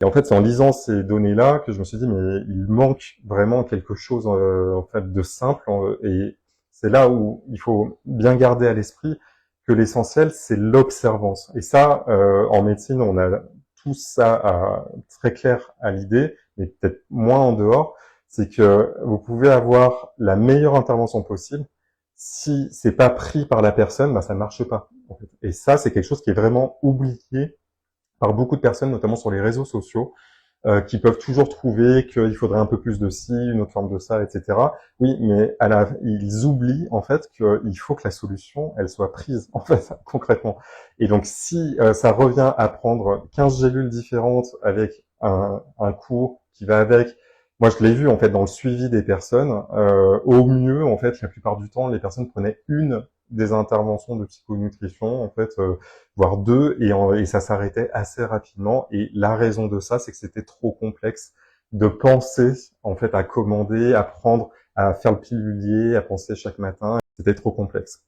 Et en fait, c'est en lisant ces données-là que je me suis dit, mais il manque vraiment quelque chose en fait de simple. Et c'est là où il faut bien garder à l'esprit que l'essentiel, c'est l'observance. Et ça, en médecine, on a tout ça très clair à l'idée, mais peut-être moins en dehors. C'est que vous pouvez avoir la meilleure intervention possible. Si c'est pas pris par la personne, ben ça ne marche pas. En fait. Et ça, c'est quelque chose qui est vraiment oublié par beaucoup de personnes, notamment sur les réseaux sociaux, qui peuvent toujours trouver qu'il faudrait un peu plus de ci, une autre forme de ça, etc. Oui, mais ils oublient en fait qu'il faut que la solution, elle soit prise en fait concrètement. Et donc si ça revient à prendre 15 gélules différentes avec un cours qui va avec, moi je l'ai vu en fait dans le suivi des personnes, au mieux en fait la plupart du temps les personnes prenaient une des interventions de psychonutrition en fait, voire deux, et ça s'arrêtait assez rapidement. Et la raison de ça, c'est que c'était trop complexe de penser en fait à commander, à prendre, à faire le pilulier, à penser chaque matin. C'était trop complexe.